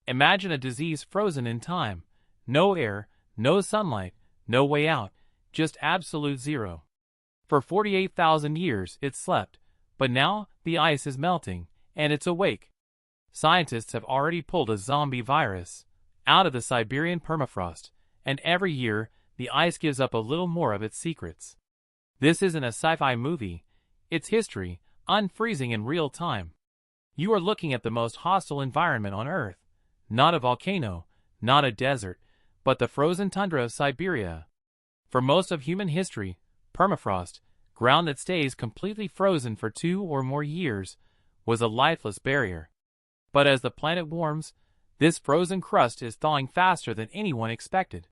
Imagine a disease frozen in time. No air, no sunlight, no way out, just absolute zero. For 48,000 years it slept, but now the ice is melting, and it's awake. Scientists have already pulled a zombie virus out of the Siberian permafrost, and every year the ice gives up a little more of its secrets. This isn't a sci-fi movie, it's history, unfreezing in real time. You are looking at the most hostile environment on Earth. Not a volcano, not a desert, but the frozen tundra of Siberia. For most of human history, permafrost, ground that stays completely frozen for 2 or more years, was a lifeless barrier. But as the planet warms, this frozen crust is thawing faster than anyone expected.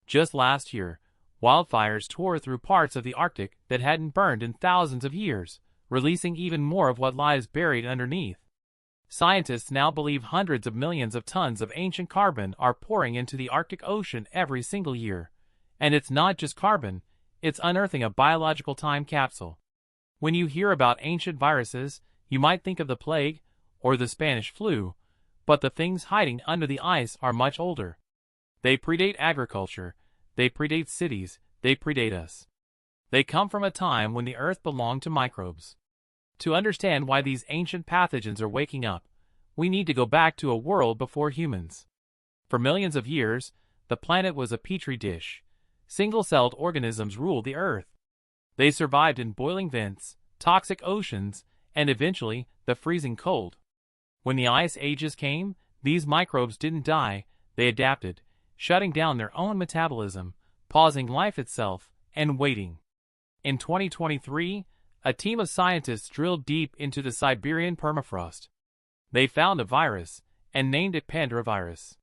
Just last year, wildfires tore through parts of the Arctic that hadn't burned in thousands of years, releasing even more of what lies buried underneath. Scientists now believe hundreds of millions of tons of ancient carbon are pouring into the Arctic Ocean every single year. And it's not just carbon, it's unearthing a biological time capsule. When you hear about ancient viruses, you might think of the plague or the Spanish flu, but the things hiding under the ice are much older. They predate agriculture, they predate cities, they predate us. They come from a time when the Earth belonged to microbes. To understand why these ancient pathogens are waking up, we need to go back to a world before humans. For millions of years, the planet was a petri dish. Single-celled organisms ruled the Earth. They survived in boiling vents, toxic oceans, and eventually, the freezing cold. When the ice ages came, these microbes didn't die, they adapted, shutting down their own metabolism, pausing life itself, and waiting. In 2023, a team of scientists drilled deep into the Siberian permafrost. They found a virus, and named it Pandoravirus.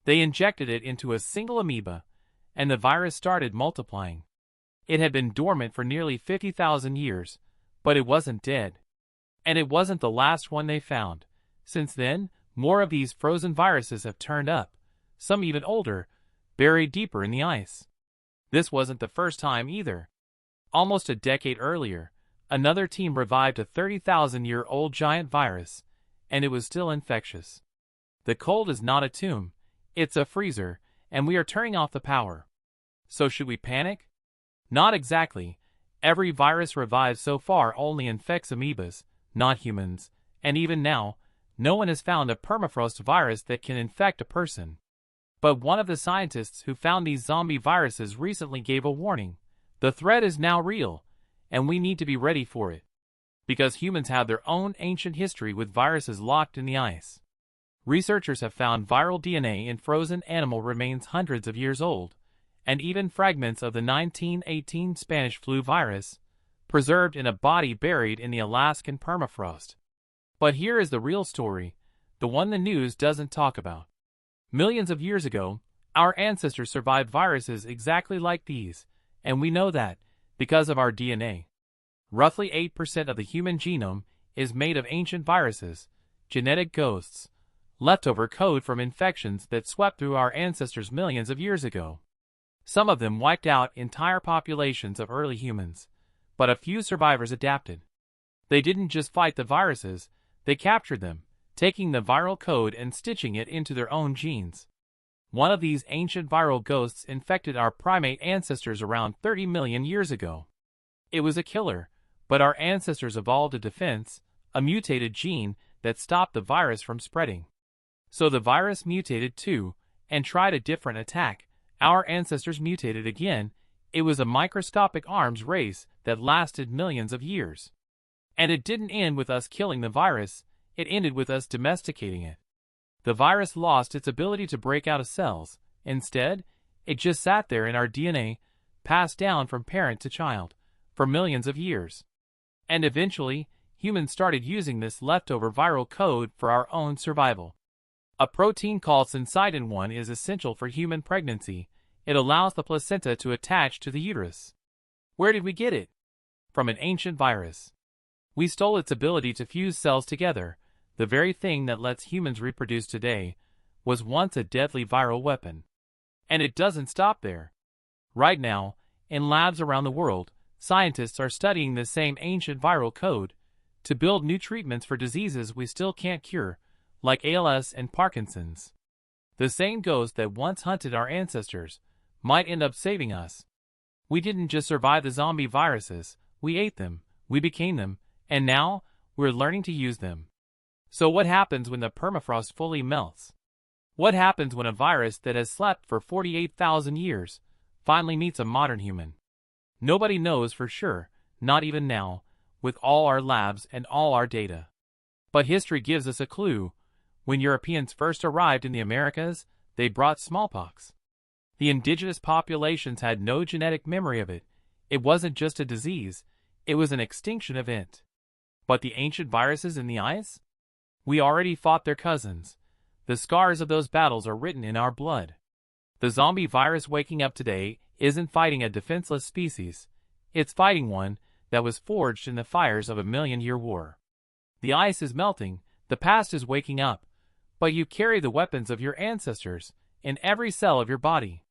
They injected it into a single amoeba, and the virus started multiplying. It had been dormant for nearly 50,000 years, but it wasn't dead. And it wasn't the last one they found. Since then, more of these frozen viruses have turned up, some even older, buried deeper in the ice. This wasn't the first time either. Almost a decade earlier, another team revived a 30,000-year-old giant virus, and it was still infectious. The cold is not a tomb, it's a freezer, and we are turning off the power. So should we panic? Not exactly. Every virus revived so far only infects amoebas, not humans, and even now, no one has found a permafrost virus that can infect a person. But one of the scientists who found these zombie viruses recently gave a warning. The threat is now real, and we need to be ready for it. Because humans have their own ancient history with viruses locked in the ice. Researchers have found viral DNA in frozen animal remains hundreds of years old, and even fragments of the 1918 Spanish flu virus, preserved in a body buried in the Alaskan permafrost. But here is the real story, the one the news doesn't talk about. Millions of years ago, our ancestors survived viruses exactly like these, and we know that because of our DNA. Roughly 8% of the human genome is made of ancient viruses, genetic ghosts, leftover code from infections that swept through our ancestors millions of years ago. Some of them wiped out entire populations of early humans, but a few survivors adapted. They didn't just fight the viruses, they captured them, taking the viral code and stitching it into their own genes. One of these ancient viral ghosts infected our primate ancestors around 30 million years ago. It was a killer, but our ancestors evolved a defense, a mutated gene that stopped the virus from spreading. So the virus mutated too, and tried a different attack. Our ancestors mutated again. It was a microscopic arms race that lasted millions of years. And it didn't end with us killing the virus, it ended with us domesticating it. The virus lost its ability to break out of cells. Instead, it just sat there in our DNA, passed down from parent to child, for millions of years. And eventually, humans started using this leftover viral code for our own survival. A protein called syncytin-1 is essential for human pregnancy. It allows the placenta to attach to the uterus. Where did we get it? From an ancient virus. We stole its ability to fuse cells together. The very thing that lets humans reproduce today was once a deadly viral weapon. And it doesn't stop there. Right now, in labs around the world, scientists are studying this same ancient viral code to build new treatments for diseases we still can't cure, like ALS and Parkinson's. The same ghost that once hunted our ancestors might end up saving us. We didn't just survive the zombie viruses, we ate them, we became them, and now we're learning to use them. So what happens when the permafrost fully melts? What happens when a virus that has slept for 48,000 years finally meets a modern human? Nobody knows for sure, not even now, with all our labs and all our data. But history gives us a clue. When Europeans first arrived in the Americas, they brought smallpox. The indigenous populations had no genetic memory of it. It wasn't just a disease, it was an extinction event. But the ancient viruses in the ice? We already fought their cousins. The scars of those battles are written in our blood. The zombie virus waking up today isn't fighting a defenseless species. It's fighting one that was forged in the fires of a million-year war. The ice is melting, the past is waking up, but you carry the weapons of your ancestors in every cell of your body.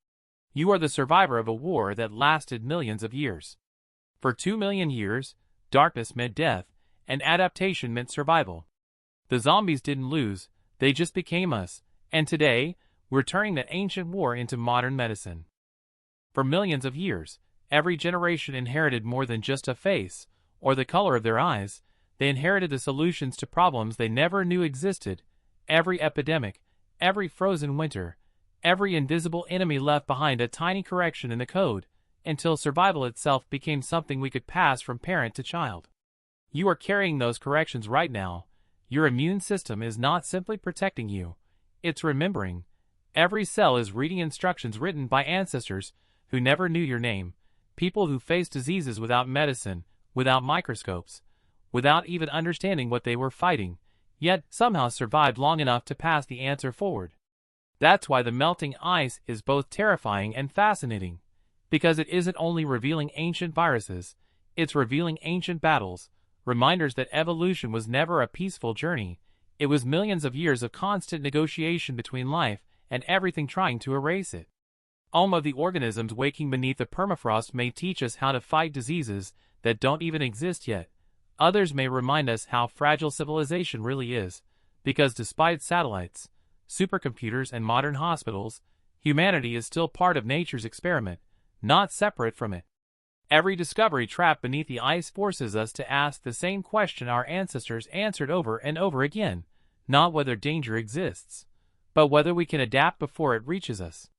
You are the survivor of a war that lasted millions of years. For 2 million years, darkness meant death, and adaptation meant survival. The zombies didn't lose, they just became us, and today, we're turning that ancient war into modern medicine. For millions of years, every generation inherited more than just a face, or the color of their eyes. They inherited the solutions to problems they never knew existed. Every epidemic, every frozen winter, every invisible enemy left behind a tiny correction in the code, until survival itself became something we could pass from parent to child. You are carrying those corrections right now. Your immune system is not simply protecting you, it's remembering. Every cell is reading instructions written by ancestors who never knew your name, people who faced diseases without medicine, without microscopes, without even understanding what they were fighting, yet somehow survived long enough to pass the answer forward. That's why the melting ice is both terrifying and fascinating, because it isn't only revealing ancient viruses, it's revealing ancient battles, reminders that evolution was never a peaceful journey. It was millions of years of constant negotiation between life and everything trying to erase it. Some of the organisms waking beneath the permafrost may teach us how to fight diseases that don't even exist yet. Others may remind us how fragile civilization really is, because despite satellites, supercomputers, and modern hospitals, humanity is still part of nature's experiment, not separate from it. Every discovery trapped beneath the ice forces us to ask the same question our ancestors answered over and over again, not whether danger exists, but whether we can adapt before it reaches us.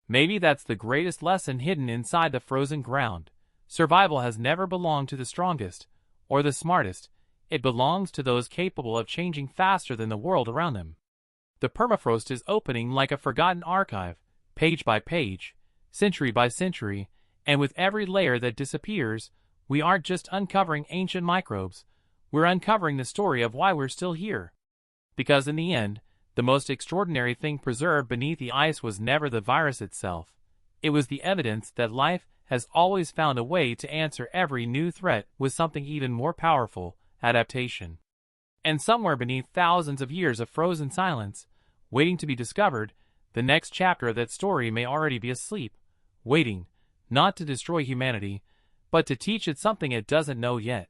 Maybe that's the greatest lesson hidden inside the frozen ground. Survival has never belonged to the strongest or the smartest. It belongs to those capable of changing faster than the world around them. The permafrost is opening like a forgotten archive, page by page, century by century, and with every layer that disappears, we aren't just uncovering ancient microbes, we're uncovering the story of why we're still here. Because in the end, the most extraordinary thing preserved beneath the ice was never the virus itself. It was the evidence that life has always found a way to answer every new threat with something even more powerful: adaptation. And somewhere beneath thousands of years of frozen silence, waiting to be discovered, the next chapter of that story may already be asleep, waiting, not to destroy humanity, but to teach it something it doesn't know yet.